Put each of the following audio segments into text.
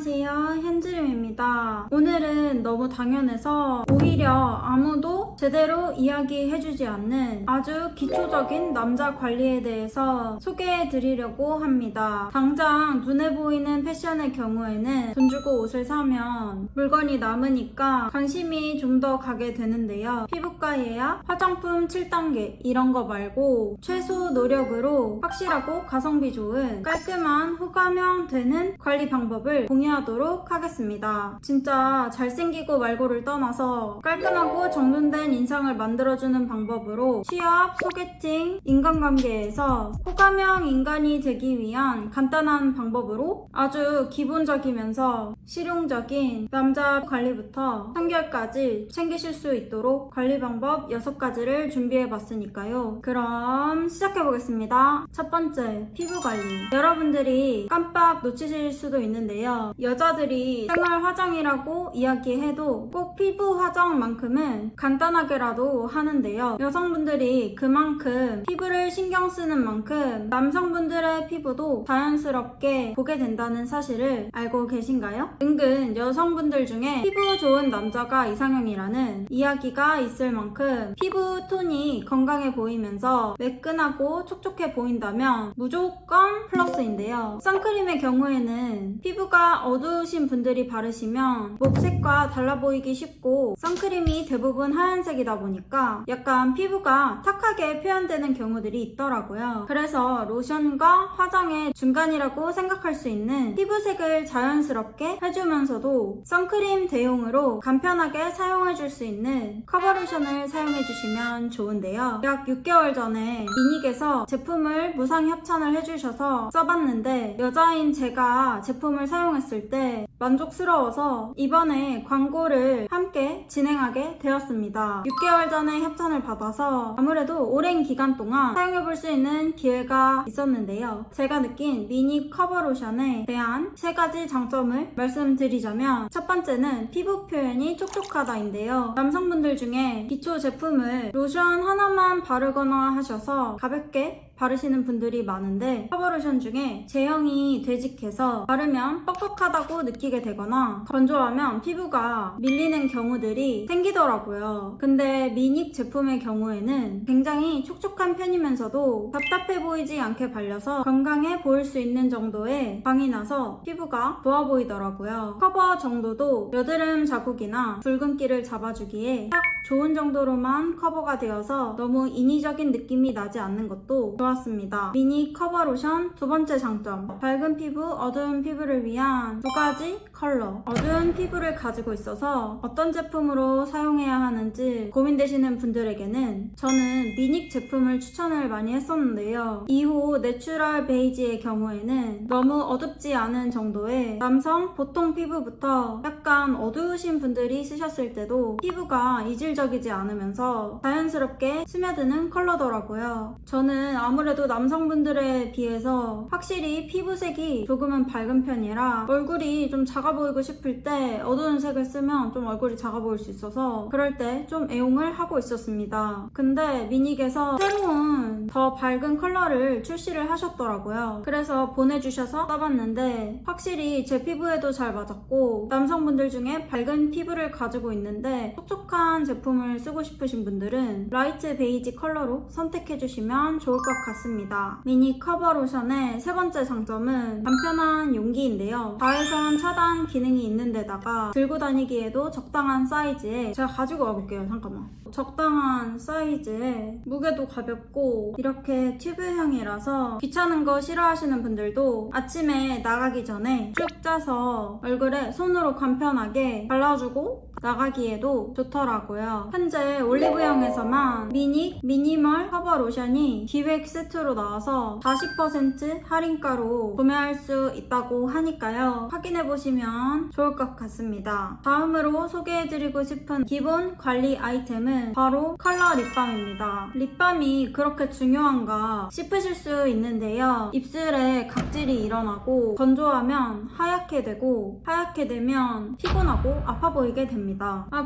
안녕하세요, 현지림입니다. 오늘은 너무 당연해서 오히려 아무도 제대로 이야기해주지 않는 아주 기초적인 남자 관리에 대해서 소개해드리려고 합니다. 당장 눈에 보이는 패션의 경우에는 돈 주고 옷을 사면 물건이 남으니까 관심이 좀 더 가게 되는데요. 피부과 예약, 화장품 7단계 이런 거 말고 최소 노력으로 확실하고 가성비 좋은 깔끔한 호감형 되는 관리 방법을 공유하도록 하겠습니다. 진짜 잘생기고 말고를 떠나서 깔끔하고 정돈된 인상을 만들어주는 방법으로 취업, 소개팅, 인간관계에서 호감형 인간이 되기 위한 간단한 방법으로 아주 기본적이면서 실용적인 남자 관리부터 청결까지 챙기실 수 있도록 관리 방법 6가지를 준비해봤으니까요. 그럼 시작해보겠습니다. 첫 번째, 피부 관리. 여러분들이 깜빡 놓치실 수도 있는데요. 여자들이 생활 화장이라고 이야기해도 꼭 피부 화장만큼은 간단하게라도 하는데요. 여성분들이 그만큼 피부를 신경 쓰는 만큼 남성분들의 피부도 자연스럽게 보게 된다는 사실을 알고 계신가요? 은근 여성분들 중에 피부 좋은 남자가 이상형이라는 이야기가 있을 만큼 피부 톤이 건강해 보이면서 매끈하고 촉촉해 보인다면 무조건 플러스인데요. 선크림의 경우에는 피부가 어두우신 분들이 바르시면 목색과 달라 보이기 쉽고 선크림이 대부분 하얀색이다 보니까 약간 피부가 탁하게 표현되는 경우들이 있더라고요. 그래서 로션과 화장의 중간이라고 생각할 수 있는 피부색을 자연스럽게 해주면서도 선크림 대용으로 간편하게 사용해줄 수 있는 커버로션을 사용해주시면 좋은데요. 약 6개월 전에 미닉에서 제품을 무상 협찬을 해주셔서 써봤는데 여자인 제가 제품을 사용했을 때 만족스러워서 이번에 광고를 함께 진행하게 되었습니다. 6개월 전에 협찬을 받아서 아무래도 오랜 기간 동안 사용해볼 수 있는 기회가 있었는데요. 제가 느낀 미닉 커버로션에 대한 3가지 장점을 말씀드리자면 첫 번째는 피부 표현이 촉촉하다인데요. 남성분들 중에 기초 제품을 로션 하나만 바르거나 하셔서 가볍게 바르시는 분들이 많은데 커버로션 중에 제형이 되직해서 바르면 뻑뻑하다고 느끼게 되거나 건조하면 피부가 밀리는 경우들이 생기더라고요. 근데 미닉 제품의 경우에는 굉장히 촉촉한 편이면서도 답답해 보이지 않게 발려서 건강해 보일 수 있는 정도의 광이 나서 피부가 좋아 보이더라고요. 커버 정도도 여드름 자국이나 붉은기를 잡아주기에 딱 좋은 정도로만 커버가 되어서 너무 인위적인 느낌이 나지 않는 것도 좋았습니다. 미니 커버 로션 두 번째 장점, 밝은 피부, 어두운 피부를 위한 2가지 컬러. 어두운 피부를 가지고 있어서 어떤 제품으로 사용해야 하는지 고민되시는 분들에게는 저는 미닉 제품을 추천을 많이 했었는데요. 2호 내추럴 베이지의 경우에는 너무 어둡지 않은 정도의 남성 보통 피부부터 약간 어두우신 분들이 쓰셨을 때도 피부가 이질적이지 않으면서 자연스럽게 스며드는 컬러더라고요. 저는 아무래도 남성분들에 비해서 확실히 피부색이 조금은 밝은 편이라 얼굴이 좀 작아 보이고 싶을 때 어두운 색을 쓰면 좀 얼굴이 작아 보일 수 있어서 그럴 때 좀 애용을 하고 있었습니다. 근데 미닉에서 새로운 더 밝은 컬러를 출시를 하셨더라고요. 그래서 보내주셔서 써봤는데 확실히 제 피부에도 잘 맞았고 남성분들 중에 밝은 피부를 가지고 있는데 촉촉한 제품을 쓰고 싶으신 분들은 라이트 베이지 컬러로 선택해주시면 좋을 것 같습니다. 미니 커버 로션의 3번째 장점은 간편한 용기인데요. 자외선 차단 기능이 있는 데다가 들고 다니기에도 적당한 사이즈에 제가 가지고 와볼게요. 잠깐만. 적당한 사이즈에 무게도 가볍고 이렇게 튜브형이라서 귀찮은 거 싫어하시는 분들도 아침에 나가기 전에 쭉 짜서 얼굴에 손으로 간편하게 발라주고 나가기에도 좋더라고요. 현재 올리브영에서만 미닉 미니멀 커버 로션이 기획 세트로 나와서 40% 할인가로 구매할 수 있다고 하니까요. 확인해보시면 좋을 것 같습니다. 다음으로 소개해드리고 싶은 기본 관리 아이템은 바로 컬러 립밤입니다. 립밤이 그렇게 중요한가 싶으실 수 있는데요. 입술에 각질이 일어나고 건조하면 하얗게 되고 하얗게 되면 피곤하고 아파 보이게 됩니다.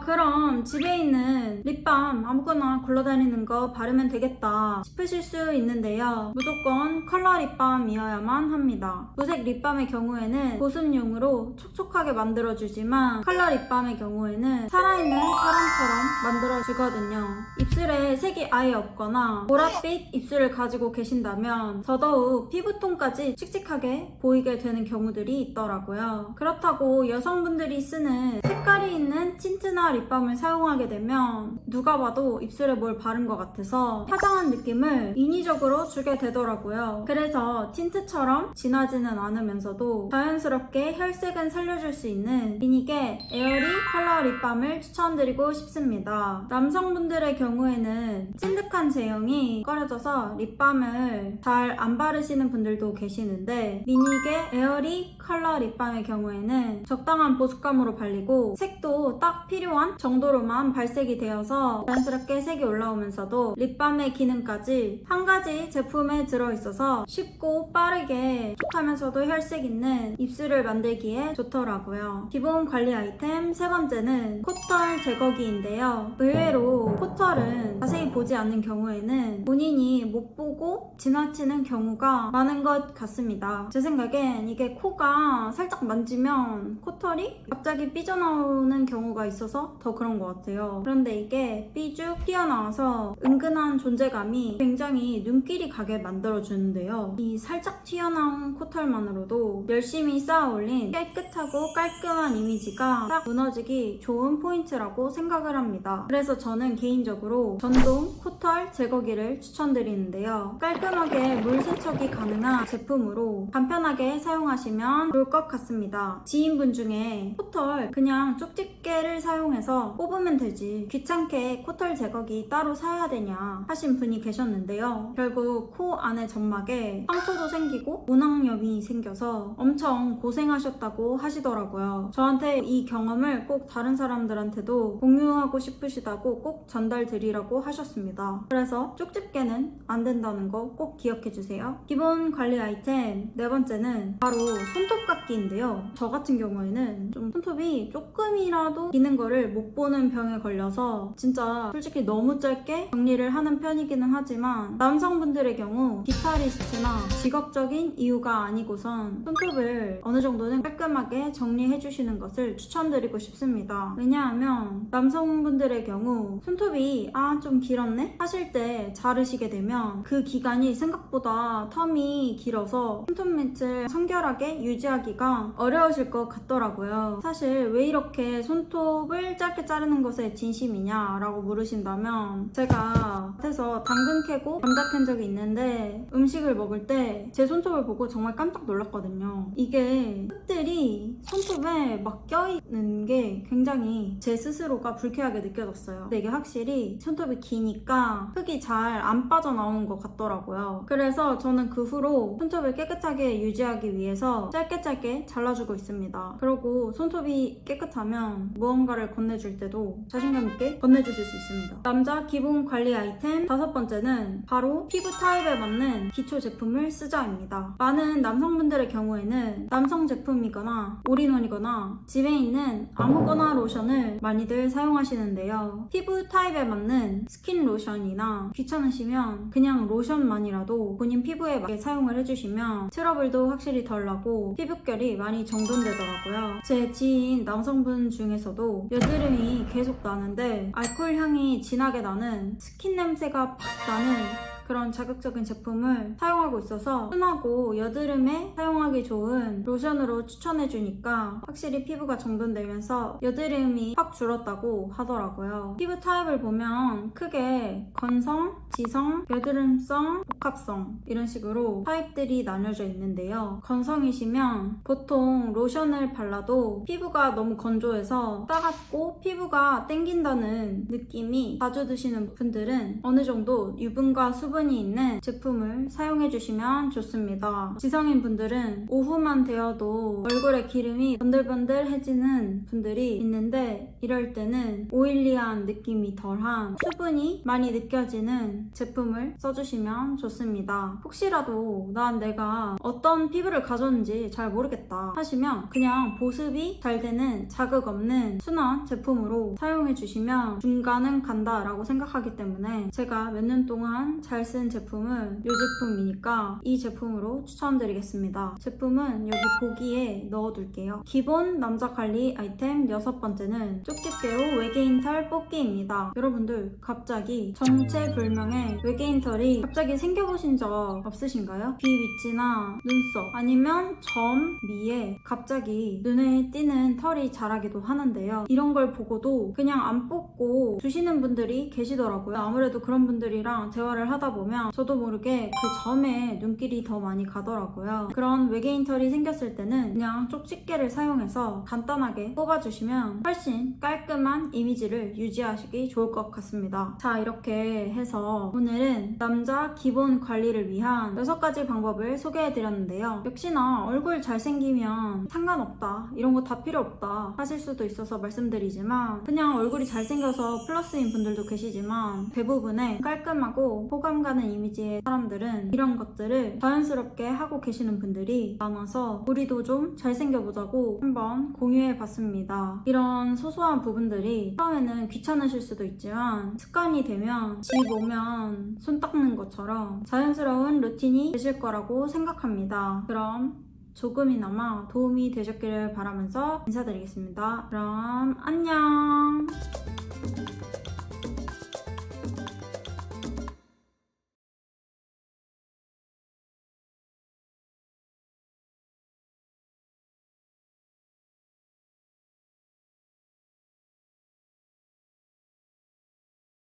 그럼 집에 있는 립밤 아무거나 굴러다니는 거 바르면 되겠다 싶으실 수 있는데 있는데요. 무조건 컬러 립밤이어야만 합니다. 무색 립밤의 경우에는 보습용으로 촉촉하게 만들어주지만 컬러 립밤의 경우에는 살아있는 사람처럼 만들어주거든요. 입술에 색이 아예 없거나 보랏빛 입술을 가지고 계신다면 더더욱 피부톤까지 칙칙하게 보이게 되는 경우들이 있더라고요. 그렇다고 여성분들이 쓰는 색깔이 있는 틴트나 립밤을 사용하게 되면 누가 봐도 입술에 뭘 바른 것 같아서 화장한 느낌을 인위적으로 주게 되더라고요. 그래서 틴트처럼 진하지는 않으면서도 자연스럽게 혈색은 살려줄 수 있는 비니게 에어리 컬러 립밤을 추천드리고 싶습니다. 남성분들의 경우에는 찐득한 제형이 꺼려져서 립밤을 잘 안 바르시는 분들도 계시는데 미니게 에어리 컬러 립밤의 경우에는 적당한 보습감으로 발리고 색도 딱 필요한 정도로만 발색이 되어서 자연스럽게 색이 올라오면서도 립밤의 기능까지 한 가지 제품에 들어있어서 쉽고 빠르게 촉촉하면서도 혈색 있는 입술을 만들기에 좋더라고요. 기본 관리 아이템 세 번째는 코털 제거기인데요. 의외로 코털은 자세히 보지 않는 경우에는 본인이 못 보고 지나치는 경우가 많은 것 같습니다. 제 생각엔 이게 코가 살짝 만지면 코털이 갑자기 삐져나오는 경우가 있어서 더 그런 것 같아요. 그런데 이게 삐죽 튀어나와서 은근한 존재감이 굉장히 눈길이 가게 만들어주는데요. 이 살짝 튀어나온 코털만으로도 열심히 쌓아올린 깨끗하고 깔끔한 이미지가 딱 무너지기 좋은 포인트라고 생각을 합니다. 그래서 저는 개인적으로 전동 코털 제거기를 추천드리는데요. 깔끔하게 물 세척이 가능한 제품으로 간편하게 사용하시면 좋을 것 같습니다. 지인분 중에 코털 그냥 쪽집게를 사용해서 뽑으면 되지 귀찮게 코털 제거기 따로 사야 되냐 하신 분이 계셨는데요. 결국 코 안에 점막에 상처도 생기고 문항염이 생겨서 엄청 고생하셨다고 하시더라고요. 저한테 이 경험을 꼭 다른 사람들한테도 공유하고 싶으시다고 꼭 전달드리라고 하셨습니다. 그래서 쪽집게는 안 된다는 거 꼭 기억해주세요. 기본 관리 아이템 네 번째는 바로 손톱깎이인데요. 저 같은 경우에는 좀 손톱이 조금이라도 기는 거를 못 보는 병에 걸려서 진짜 솔직히 너무 짧게 정리를 하는 편이기는 하지만 남성분들의 경우 기타리스트나 직업적인 이유가 아니고선 손톱을 어느 정도는 깔끔하게 정리해주시는 것을 추천드리고 싶습니다. 왜냐하면 남성분들의 경우 손톱이 좀 길었네? 하실 때 자르시게 되면 그 기간이 생각보다 텀이 길어서 손톱 밑을 청결하게 유지하기가 어려우실 것 같더라고요. 사실 왜 이렇게 손톱을 짧게 자르는 것에 진심이냐 라고 물으신다면 제가 밭에서 당근 캐고 감자 캔 적이 있는데 음식을 먹을 때 제 손톱을 보고 정말 깜짝 놀랐거든요. 이게 흙들이 손톱에 막 껴있는 게 굉장히 제 스스로가 불쾌하게 느껴졌어요. 근데 이게 확실히 손톱이 기니까 흙이 잘 안 빠져나오는 것 같더라고요. 그래서 저는 그 후로 손톱을 깨끗하게 유지하기 위해서 짧게 잘라주고 있습니다. 그리고 손톱이 깨끗하면 무언가를 건네줄 때도 자신감 있게 건네주실 수 있습니다. 남자 기본 관리 아이템 다섯 번째는 바로 피부 타입에 맞는 기초 제품을 쓰자입니다. 많은 남성분들의 경우에는 남성 제품이거나 올인원이거나 집에 있는 아무거나 로션을 많이들 사용하시는데요. 피부 타입에 맞는 스킨 로션이나 귀찮으시면 그냥 로션만이라도 본인 피부에 맞게 사용을 해주시면 트러블도 확실히 덜 나고 피부결이 많이 정돈되더라고요. 제 지인 남성분 중에서도 여드름이 계속 나는데 알코올 향이 진하게 나는 스킨 냄새가 팍 나는 그런 자극적인 제품을 사용하고 있어서 순하고 여드름에 사용하기 좋은 로션으로 추천해주니까 확실히 피부가 정돈되면서 여드름이 확 줄었다고 하더라고요. 피부 타입을 보면 크게 건성, 지성, 여드름성, 복합성 이런 식으로 타입들이 나뉘어져 있는데요. 건성이시면 보통 로션을 발라도 피부가 너무 건조해서 따갑고 피부가 땡긴다는 느낌이 자주 드시는 분들은 어느 정도 유분과 수분이 있는 제품을 사용해주시면 좋습니다. 지성인 분들은 오후만 되어도 얼굴에 기름이 번들번들해지는 분들이 있는데 이럴 때는 오일리한 느낌이 덜한 수분이 많이 느껴지는 제품을 써주시면 좋습니다. 혹시라도 난 내가 어떤 피부를 가졌는지 잘 모르겠다 하시면 그냥 보습이 잘 되는 자극 없는 순한 제품으로 사용해주시면 중간은 간다 라고 생각하기 때문에 제가 몇 년 동안 잘 잘 쓴 제품은 이 제품이니까 이 제품으로 추천드리겠습니다. 제품은 여기 보기에 넣어둘게요. 기본 남자 관리 아이템 6번째는 쪽집게로 외계인 털 뽑기입니다. 여러분들 갑자기 정체불명의 외계인 털이 갑자기 생겨보신 적 없으신가요? 귀 밑이나 눈썹 아니면 점, 미에 갑자기 눈에 띄는 털이 자라기도 하는데요. 이런 걸 보고도 그냥 안 뽑고 주시는 분들이 계시더라고요. 아무래도 그런 분들이랑 대화를 하다 보면 저도 모르게 그 점에 눈길이 더 많이 가더라고요. 그런 외계인 털이 생겼을 때는 그냥 쪽집게를 사용해서 간단하게 뽑아주시면 훨씬 깔끔한 이미지를 유지하시기 좋을 것 같습니다. 자, 이렇게 해서 오늘은 남자 기본 관리를 위한 6가지 방법을 소개해드렸는데요. 역시나 얼굴 잘생기면 상관없다, 이런 거 다 필요 없다 하실 수도 있어서 말씀드리지만, 그냥 얼굴이 잘생겨서 플러스인 분들도 계시지만 대부분의 깔끔하고 호감 가는 이미지의 사람들은 이런 것들을 자연스럽게 하고 계시는 분들이 많아서 우리도 좀 잘생겨보자고 한번 공유해봤습니다. 이런 소소한 부분들이 처음에는 귀찮으실 수도 있지만 습관이 되면 집 오면 손 닦는 것처럼 자연스러운 루틴이 되실 거라고 생각합니다. 그럼 조금이나마 도움이 되셨기를 바라면서 인사드리겠습니다. 그럼 안녕!